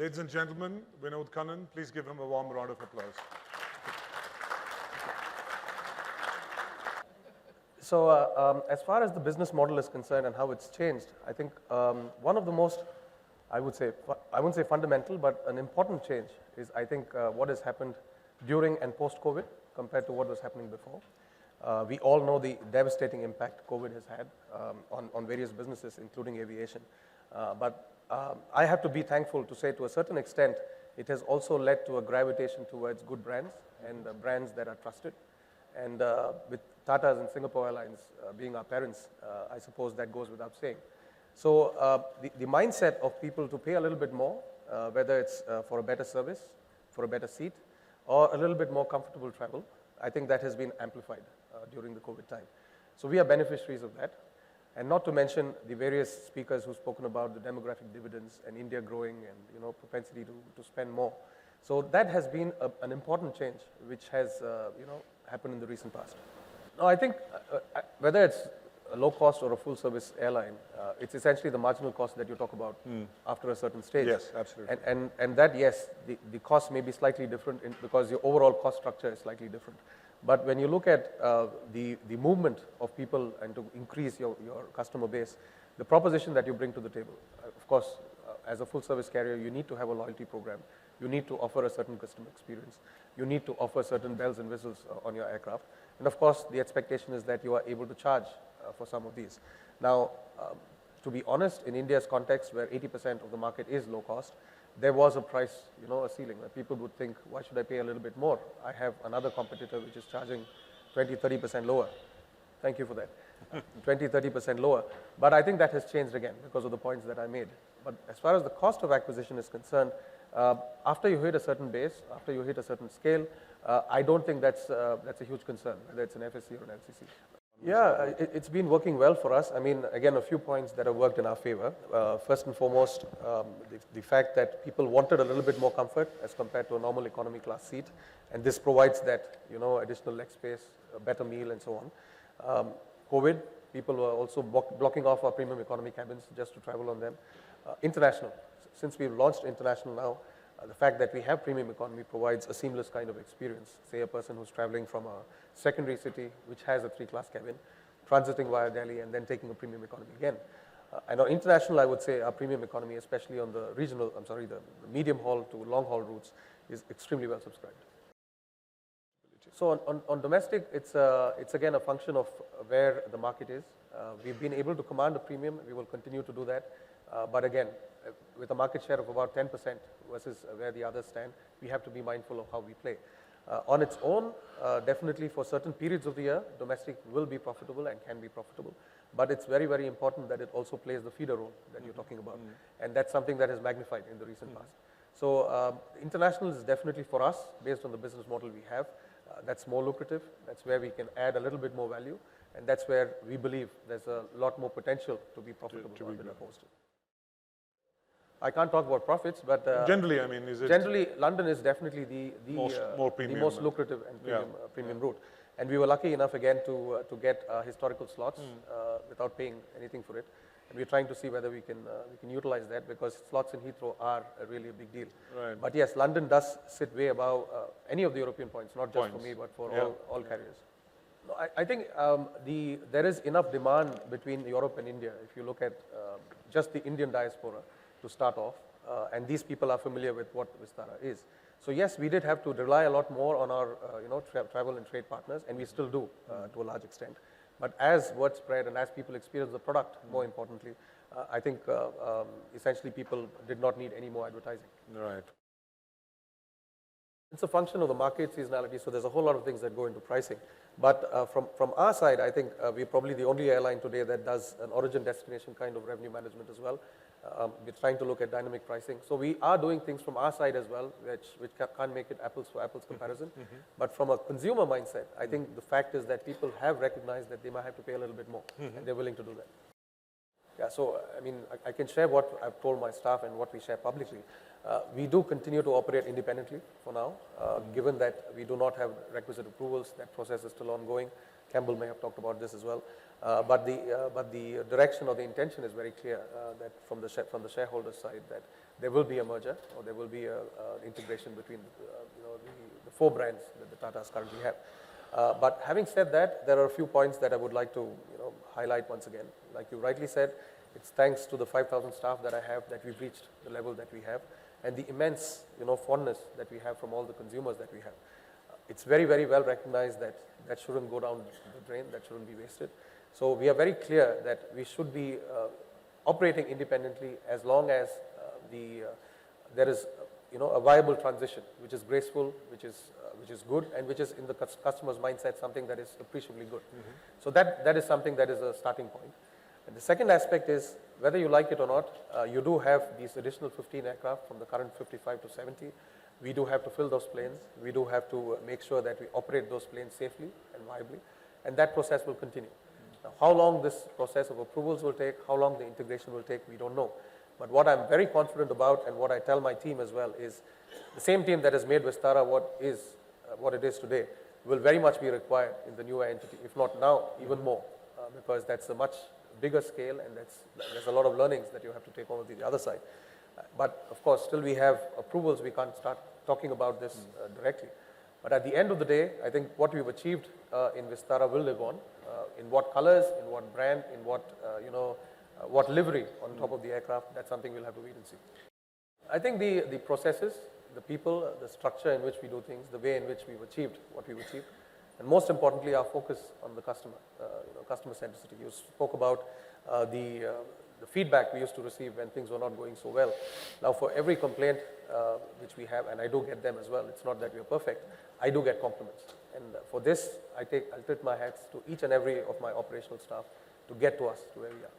Ladies and gentlemen, Vinod Kannan, please give him a warm round of applause. So as far as the business model is concerned and how it's changed, I think one of the most, I wouldn't say fundamental, but an important change is I think what has happened during and post-COVID compared to what was happening before. We all know the devastating impact COVID has had on various businesses, including aviation. But I have to be thankful to say to a certain extent, it has also led to a gravitation towards good brands and brands that are trusted. And with Tata's and Singapore Airlines being our parents, I suppose that goes without saying. So the mindset of people to pay a little bit more, whether it's for a better service, for a better seat, or a little bit more comfortable travel, I think that has been amplified during the COVID time. So we are beneficiaries of that. And not to mention the various speakers who've spoken about the demographic dividends and India growing and propensity to spend more. So that has been an important change which has happened in the recent past. Now I think whether it's a low cost or a full service airline, it's essentially the marginal cost that you talk about after a certain stage. Yes, absolutely. And that, yes, the cost may be slightly different because your overall cost structure is slightly different. But when you look at the movement of people and to increase your customer base, the proposition that you bring to the table, of course, as a full service carrier, you need to have a loyalty program. You need to offer a certain customer experience. You need to offer certain bells and whistles on your aircraft. And of course, the expectation is that you are able to charge for some of these. Now, to be honest, in India's context, where 80% of the market is low cost, there was a price, a ceiling where people would think, why should I pay a little bit more? I have another competitor which is charging 20, 30% lower. Thank you for that. 20, 30% lower. But I think that has changed again because of the points that I made. But as far as the cost of acquisition is concerned, after you hit a certain base, after you hit a certain scale, I don't think that's a huge concern, whether it's an FSC or an LCC. Yeah, it's been working well for us. I mean, again, a few points that have worked in our favor. First and foremost, the fact that people wanted a little bit more comfort as compared to a normal economy class seat. And this provides that, additional leg space, a better meal, and so on. COVID, people were also blocking off our premium economy cabins just to travel on them. International, since we've launched international now, the fact that we have premium economy provides a seamless kind of experience. Say a person who's traveling from a secondary city which has a 3-class cabin, transiting via Delhi and then taking a premium economy again. And on international, I would say our premium economy, especially on the the medium haul to long haul routes, is extremely well subscribed. So on domestic, it's again a function of where the market is. We've been able to command a premium. We will continue to do that. But again, with a market share of about 10% versus where the others stand, we have to be mindful of how we play. On its own, definitely for certain periods of the year, domestic will be profitable and can be profitable. But it's very, very important that it also plays the feeder role that you're talking about. And that's something that has magnified in the recent past. So international is definitely for us, based on the business model we have. That's more lucrative. That's where we can add a little bit more value. And that's where we believe there's a lot more potential to be profitable than opposed to. I can't talk about profits, but generally, I mean, is it generally London is definitely the most lucrative and premium route. And we were lucky enough again to get historical slots without paying anything for it. And we're trying to see whether we can utilize that because slots in Heathrow are really a big deal. Right. But yes, London does sit way above any of the European points, not just for me, but for all carriers. No, I think there is enough demand between Europe and India. If you look at just the Indian diaspora, to start off, and these people are familiar with what Vistara is. So yes, we did have to rely a lot more on our travel and trade partners, and we still do to a large extent. But as word spread and as people experience the product, more importantly, I think essentially people did not need any more advertising. Right. It's a function of the market seasonality, so there's a whole lot of things that go into pricing. But from our side, I think we're probably the only airline today that does an origin destination kind of revenue management as well. We're trying to look at dynamic pricing. So we are doing things from our side as well, which can't make it apples for apples comparison. But from a consumer mindset, I think the fact is that people have recognized that they might have to pay a little bit more, and they're willing to do that. Yeah, so I mean, I can share what I've told my staff and what we share publicly. We do continue to operate independently for now, given that we do not have requisite approvals. That process is still ongoing. Campbell may have talked about this as well. But the direction or the intention is very clear that from the shareholders' side that there will be a merger or there will be a integration between the four brands that the Tatas currently have. But having said that, there are a few points that I would like to highlight once again. Like you rightly said, it's thanks to the 5,000 staff that I have that we've reached the level that we have, and the immense fondness that we have from all the consumers that we have. It's very, very well recognized that that shouldn't go down the drain, that shouldn't be wasted. So we are very clear that we should be operating independently as long as there is a viable transition, which is graceful, which is good, and which is in the customer's mindset something that is appreciably good. So that is something that is a starting point. And the second aspect is, whether you like it or not, you do have these additional 15 aircraft from the current 55 to 70. We do have to fill those planes. We do have to make sure that we operate those planes safely and viably, and that process will continue. Now, how long this process of approvals will take, how long the integration will take, we don't know. But what I'm very confident about, and what I tell my team as well, is the same team that has made Vistara what it is today will very much be required in the newer entity, if not now, even more, because that's a much bigger scale, and there's a lot of learnings that you have to take over to the other side. But of course, till we have approvals, we can't start talking about this directly. But at the end of the day, I think what we've achieved in Vistara will live on. In what colors, in what brand, in what livery on top of the aircraft, that's something we'll have to wait and see. I think the processes, the people, the structure in which we do things, the way in which we've achieved what we've achieved, and most importantly, our focus on the customer, customer centricity. You spoke about the feedback we used to receive when things were not going so well. Now, for every complaint which we have, and I do get them as well, it's not that we are perfect, I do get compliments. And for this, I'll tip my hats to each and every of my operational staff to get to us to where we are.